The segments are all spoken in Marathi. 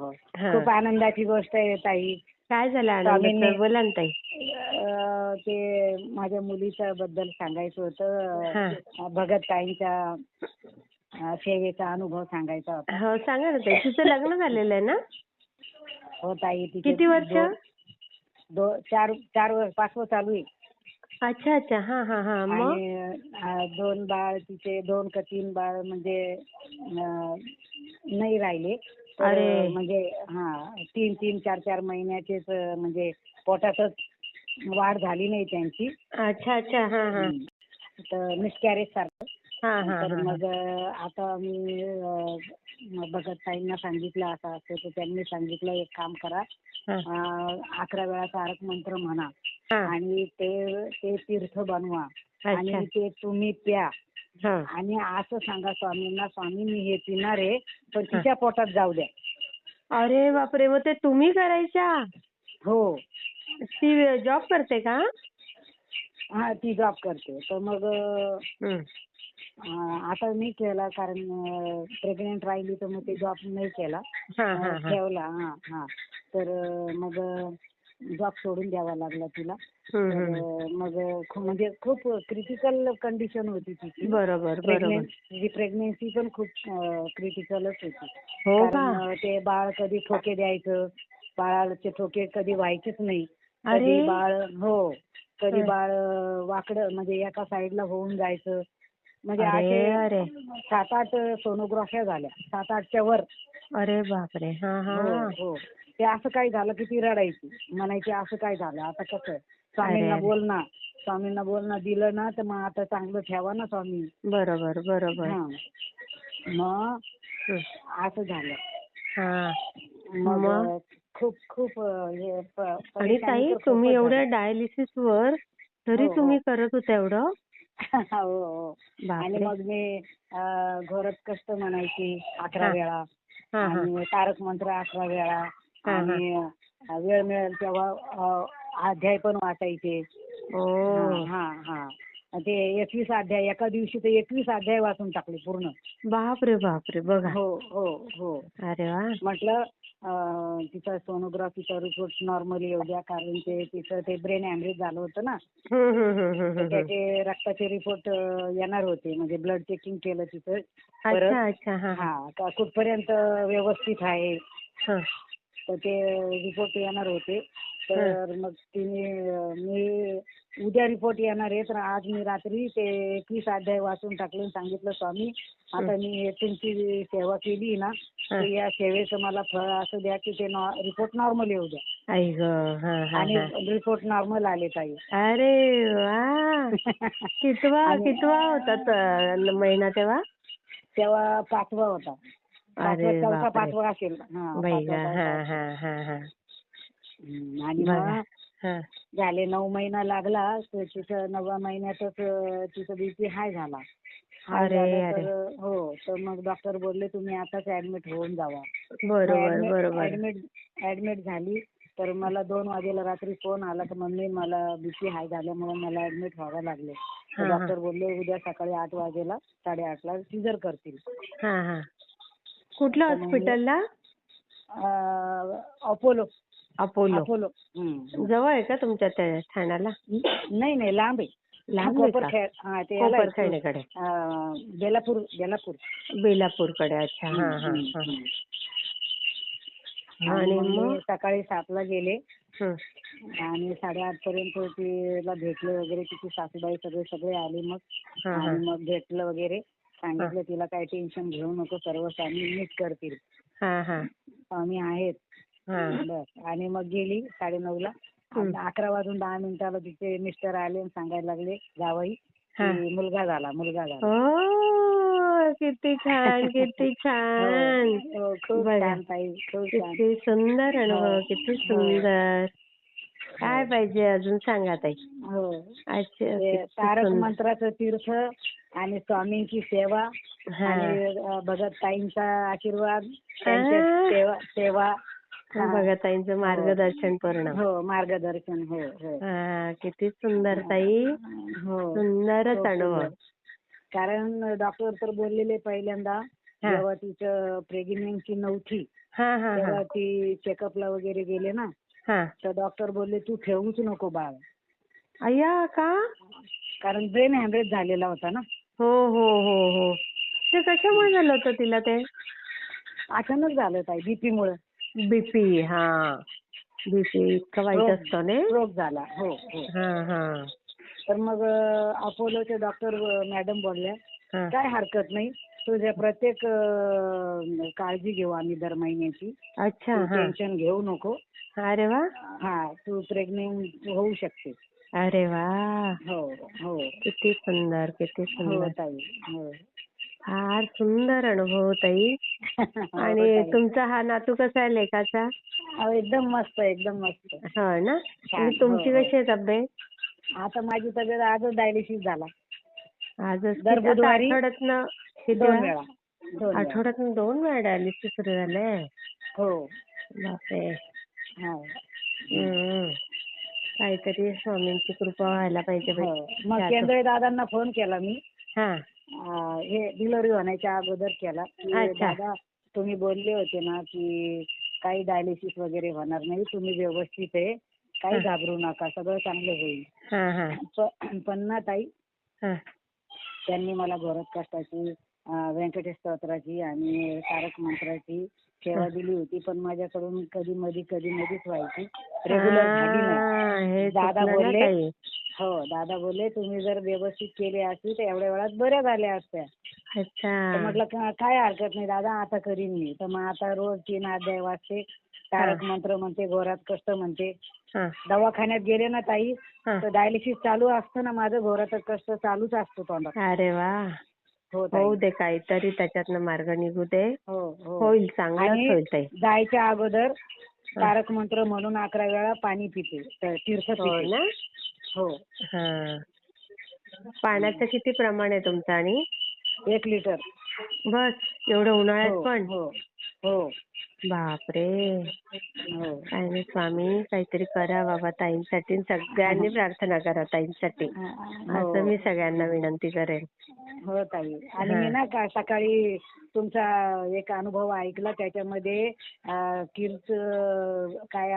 हो. हा. खूप आनंदाची गोष्ट आहे ताई. काय झालं स्वामींनी आनंदाचं? बोला ना ताई. ते माझ्या मुलीच्या बद्दल सांगायचं हा. होतं. भगत ताईंच्या सेवेचा अनुभव सांगायचा होता. हो सांगा ना ताई. तिचं लग्न झालेलं आहे ना? हो ताई, तिचे किती वर्ष? 4 वर्ष, 5वं चालू आहे. अच्छा अच्छा. हा हा हा. मग आणि 2 बाळ तिचे, 2 का 3 बाळ म्हणजे नाही राहिले. तर अरे. म्हणजे 3-3, 4-4 महिन्याचेच म्हणजे पोटातच वाढ झाली नाही त्यांची. अच्छा अच्छा. हा हा. तर मिसकॅरेज सारखं. हा हा तर हा. मग आता मी भगत ताईंना सांगितलं असं असं, तर त्यांनी सांगितलं एक काम करा, हा. 11 वेळा तारक मंत्र म्हणा हा. आणि ते तीर्थ बनवा आणि अच्छा. ते तुम्ही प्या हा. आणि असं सांगा स्वामींना, स्वामी मी हे पिणार आहे पण तिच्या पोटात जाऊ द्या. अरे बापरे. मग ते तुम्ही करायच्या? हो. ती जॉब करते का? हा, ती जॉब करते. तर मग हम्म. आता मी केला कारण प्रेग्नेंट राहिली, तर मग ते जॉब नाही केला, हा हा हा. ठेवला. तर मग जॉब सोडून द्यावा लागला तिला. हम्म, तर मग म्हणजे खूप क्रिटिकल कंडिशन होती तिची. बरोबर बरोबर. प्रेग्नेन्सी पण खूप क्रिटिकलच होती. हो का? कारण ते बाळ कधी ठोके द्यायचं, बाळाचे ठोके कधी व्हायचेच नाही. अरे. कधी बाळ वाकडं म्हणजे एका साईडला होऊन जायचं. म्हणजे अरे असे अरे. 7-8 सोनोग्राफ्या झाल्या, 7-8च्या वर. अरे बापरे. हा हा. हो. ते असं काय झालं की ती रडायची, म्हणायची असं काय झालं, आता कसं? स्वामींना बोल ना, दिलं ना तर मग आता चांगलं ठेवा ना स्वामी. बरोबर बरोबर. मग असं झालं. हा. मग खूप खूप आणि परेशानी ताई तर तुम्ही खूपच एवढ्या झाली. डायलिसिस वर तरी हो. तुम्ही करत होता एवढं? हो. आणि बापरे. मग मी घोरत कष्ट म्हणायची 11 हा वेळा हा हा. आणि तारक मंत्र 11 वेळा हा हा. आणि वेळ मिळेल तेव्हा अध्याय पण वाचायचे. ओ. ते 21 अध्याय एका दिवशी, तर 21 अध्याय वाचून टाकले पूर्ण. बापरे बापरे. बघा. हो. अरे वा. म्हटलं तिचा सोनोग्राफीचा रिपोर्ट नॉर्मल येऊ द्या, कारण तिचं ते ब्रेन हॅमरेज झालं होतं ना. तर त्याचे रक्ताचे रिपोर्ट येणार होते, म्हणजे ब्लड चेकिंग केलं तिचं परत. अच्छा अच्छा. हा कुठपर्यंत व्यवस्थित आहे हा. तर ते रिपोर्ट येणार होते. तर मग मी उद्या रिपोर्ट येणार आहे, तर आज मी रात्री ते 21 अध्याय वाचून टाकले. सांगितलं स्वामी आता मी तुमची सेवा केली ना, तर या सेवेचं मला फळ असं द्या की ते रिपोर्ट नॉर्मल येऊ द्या. आई गं. आणि रिपोर्ट नॉर्मल आले ताई. अरे वा. कितवा होता महिना तेव्हा? तेव्हा 5वा होता. अरे चौथा बापरे. 5वा असेल. बाई गं. हा. आणि बघा. मग झाले 9 महिना लागला, तर तिचं 9व्या महिन्यातच तिचं बीपी हाय झाला. तर मग डॉक्टर बोलले तुम्ही आताच ऍडमिट होऊन जावा. बरोबर. ऍडमिट झाली. तर मला 2 वाजेला रात्री फोन आला की मम्मी मला बीपी हाय झाल्यामुळे मला ऍडमिट व्हावं लागले. तर डॉक्टर बोलले उद्या सकाळी 8 वाजेला 8:30ला सिझर करतील. हा. कुठल्या हॉस्पिटलला? अपोलो. जवळ आहे का तुमच्या ठाण्याला? नाही, लांब आहे. लांब आहे का? कोपरखैरणे. बेलापूरकडे. अच्छा. हा. आणि मग सकाळी 7ला गेले आणि 8:30 पर्यंत तिला भेटलं वगैरे. तिची सासूबाई सगळे आले मग. आणि मग भेटलं वगैरे, सांगितलं तिला काही टेन्शन घेऊ नको, सर्व स्वामी नीट करतील. स्वामी आहेत. बस. आणि मग गेली 9:30ला. 11 वाजून 10 मिनिटाला तिचे मिस्टर आले आणि सांगायला लागले जावई की मुलगा झाला. किती छान. खूप छान ताई, खूप छान. किती सुंदर अनुभव. किती सुंदर. काय पाहिजे अजून सांगा ताई. तारक मंत्राचं तीर्थ आणि स्वामींची सेवा आणि भगत ताईंचा आशीर्वाद, त्यांच्या सेवा, भगताईंचं मार्गदर्शन पूर्ण. मार्गदर्शन. किती सुंदर ताई. सुंदरच अनुभव. कारण डॉक्टर तर बोललेले पहिल्यांदा जेव्हा तिचं प्रेग्नन्सी नव्हती तेव्हा ती चेकअपला वगैरे गेले ना, तर डॉक्टर बोलले तू ठेवूच नको बाळ. अय्या का? कारण ब्रेन हॅमरेज झालेला होता ना. हो हो हो हो. ते कशामुळे झालं होतं तिला ते? अचानक झालं ताई, बीपी मुळे. बीपी. हा, बीपी इतका वाईट असतो ना. स्ट्रोक झाला. हो हो. तर मग अपोलोचे डॉक्टर मॅडम बोलल्या काय हरकत नाही, तुझ्या प्रत्येक काळजी घेऊ आम्ही दर महिन्याची. अच्छा. टेन्शन घेऊ नको. अरे वा. तू प्रेग्नेंट होऊ शकते. अरे वा. हो हो. किती सुंदर, किती हो सुंदर. ताई. हो. फार सुंदर अनुभव ताई. आणि तुमचा हा नातू कसा आहे लेकाचा? एकदम मस्त, एकदम मस्त. हो ना. आणि तुमची कशी आहे तब्येत? आता माझी तब्येत आजच डायलिसिस झाला. आजच? दर बुधवारी आठवड्यातनं 2 वेळा. आठवड्यातून 2 वेळा डायलिसिस सुरू झालंय? हो. बापरे. हो. काहीतरी स्वामींची कृपा व्हायला पाहिजे बाई. मग केंद्रे दादांना फोन केला मी. हा. हे डिलिव्हरी होण्याच्या अगोदर केला की दादा तुम्ही बोलले होते ना की काही डायलिसिस वगैरे होणार नाही, तुम्ही व्यवस्थित आहे, काही घाबरू नका, सगळं चांगलं होईल. पण ना ताई, त्यांनी मला घोरत कष्टाची, व्यंकटेश स्तोत्राची आणि तारक मंत्राची सेवा दिली होती, पण माझ्याकडून कधी मधीच व्हायची, रेग्युलर झाली नाही. दादा बोलले तुम्ही जर व्यवस्थित केले असते तर एवढ्या वेळात बऱ्या झाल्या असत्या. तर म्हटलं काय हरकत नाही दादा, आता करीन मी. तर मग आता रोज 3 अध्याय वाचते, तारक मंत्र म्हणते, घोरात कष्ट म्हणते. दवाखान्यात गेले ना ताई तर डायलिसिस चालू असतं ना माझं, घोरात कष्ट चालूच असतो तोंडात. अरे वा. होऊ दे, काहीतरी त्याच्यातनं मार्ग निघू दे. होईल, चांगलंच होईल ताई. जायच्या अगोदर तारक मंत्र म्हणून 11 वेळा पाणी पिते, तीर्थ पिते. हो. पाण्याचं किती प्रमाण आहे तुमचं? आणि 1 लिटर. बस एवढं उन्हाळ्यात पण? हो. बापरे. काय नाही स्वामी, काहीतरी करा बाबा ताईंसाठी. सगळ्यांनी प्रार्थना करा ताईंसाठी, असं मी सगळ्यांना विनंती करेन. हो ताई. आणि मी ना सकाळी तुमचा एक अनुभव ऐकला, त्याच्यामध्ये काय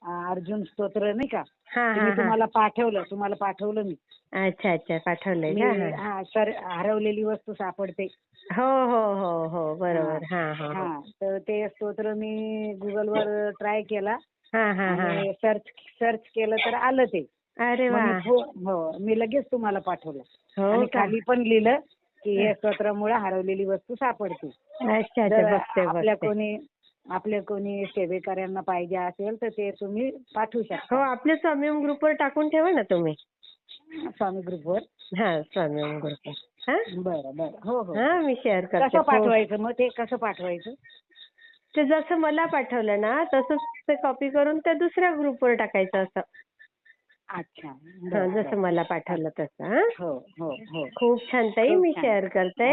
अर्जुन स्तोत्र नाही का, तुम्हाला पाठवलं मी. अच्छा अच्छा, पाठवलंय का? सर, हरवलेली वस्तू सापडते. हो हो हो हो, बरोबर. तर ते स्तोत्र मी गुगलवर ट्राय केला आणि सर्च केलं तर आलं ते. अरे वा. मी लगेच तुम्हाला पाठवलं आणि खाली पण लिहिलं की हे स्तोत्रामुळे हरवलेली वस्तू सापडते. आपल्या कोणी सेवेकऱ्यांना पाहिजे असेल तर ते तुम्ही पाठवू शकता. हो, आपल्या स्वामी ग्रुपवर टाकून ठेवा ना तुम्ही. स्वामी ग्रुपवर? स्वामी ग्रुपवर. बरं. हो. मी शेअर करते. कसं पाठवायचं मग ते? कसं पाठवायचं ते? जसं मला पाठवलं ना तसंच ते कॉपी करून त्या दुसऱ्या ग्रुपवर टाकायचं असं. अच्छा. जसं मला पाठवलं तसं. हो. खूप छान ताई, मी शेअर करते.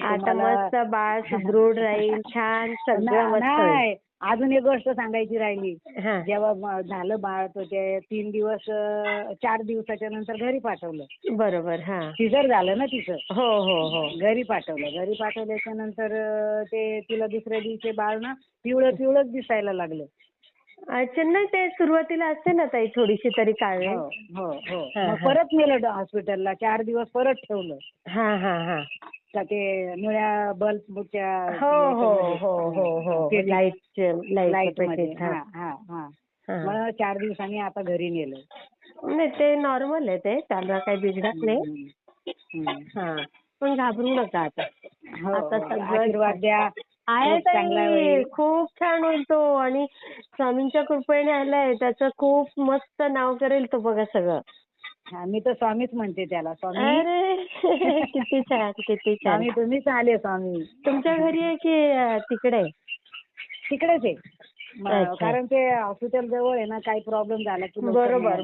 आता मस्त बाळ सुदृढ राहील, छान सगळं मस्त होईल. अजून एक गोष्ट सांगायची राहिली. जेव्हा झालं बाळ तर ते 4 दिवसाच्या नंतर घरी पाठवलं. बरोबर. सिझर झालं ना तिचं. हो. घरी पाठवल्याच्या नंतर ते तिला दुसऱ्या दिवशी बाळ ना पिवळंच दिसायला लागलं. अच्छा. नाही, ते सुरुवातीला असते ना ताई थोडीशी तरी काळजी. हो. परत नेलं हॉस्पिटलला, 4 दिवस परत ठेवलं. का ते निळ्या बल्बच्या लाईट मध्ये. मग 4 दिवसांनी आता घरी नेलं. नाही, ते नॉर्मल आहे, ते त्याला काही बिघडत नाही. पण घाबरू नका आता. आता सगळं आशीर्वाद द्या. आहे ताई, खूप छान होईल तो. आणि स्वामींच्या कृपेने आलाय, त्याचं खूप मस्त नाव करेल तो बघा सगळं. मी तर स्वामीच म्हणते त्याला. स्वामी. अरे किती छान, किती छान. स्वामी तुम्हीच आले. स्वामी तुमच्या घरी आहे की तिकडे? तिकडेच आहे. कारण ते हॉस्पिटल जवळ आहे ना, काही प्रॉब्लेम झाला की. बरोबर.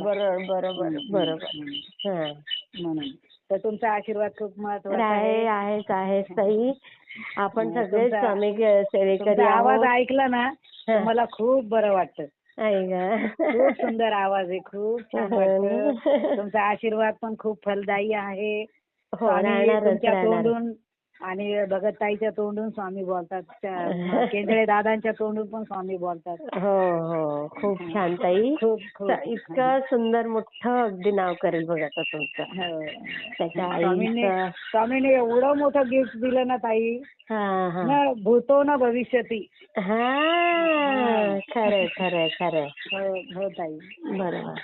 म्हणून तर तुमचा आशीर्वाद खूप महत्वाचा आहे ताई. आपण सगळे स्वामी सेवेकरी. आवाज ऐकला ना मला खूप बरं वाटतं. खूप सुंदर आवाज आहे, खूप छान वाटतं. तुमचा आशीर्वाद पण खूप फलदायी आहे. तुमच्या तोंडून आणि भगत ताईच्या तोंडून स्वामी बोलतात, केंद्रे दादांच्या तोंडून पण स्वामी बोलतात. हो हो, खूप छान ताई. खूप खूप इतकं सुंदर मोठं अगदी नाव करेल बघा आता तुमचं. हो. त्याच्या स्वामींनी आईचं. स्वामींनी एवढं मोठं गिफ्ट दिलं ना ताई, हा हा ना भूतो ना भविष्यती. हा, खरंय खरंय खरंय. हो हो ताई. बरोबर.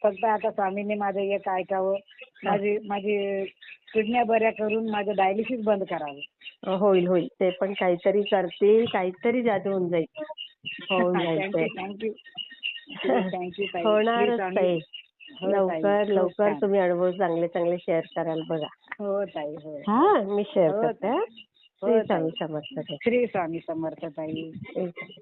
फक्त आता स्वामींनी माझं एक ऐकावं, माझी किडन्या बऱ्या करून माझं डायलिसिस बंद करावं. होईल होईल, ते पण काहीतरी करतील, काहीतरी जादू होऊन जाईल. होऊन जाईल ते. थँक्यू ताई. होणारच ताई. हो ताई. लवकर खूप लवकर छान. तुम्ही अनुभव चांगले चांगले शेअर कराल बघा. हो ताई. हो हा, मी शेअर हो करते. ताई. हा. हो श्री स्वामी ताई. समर्थ. श्री स्वामी समर्थ ताई. श्री स्वामी.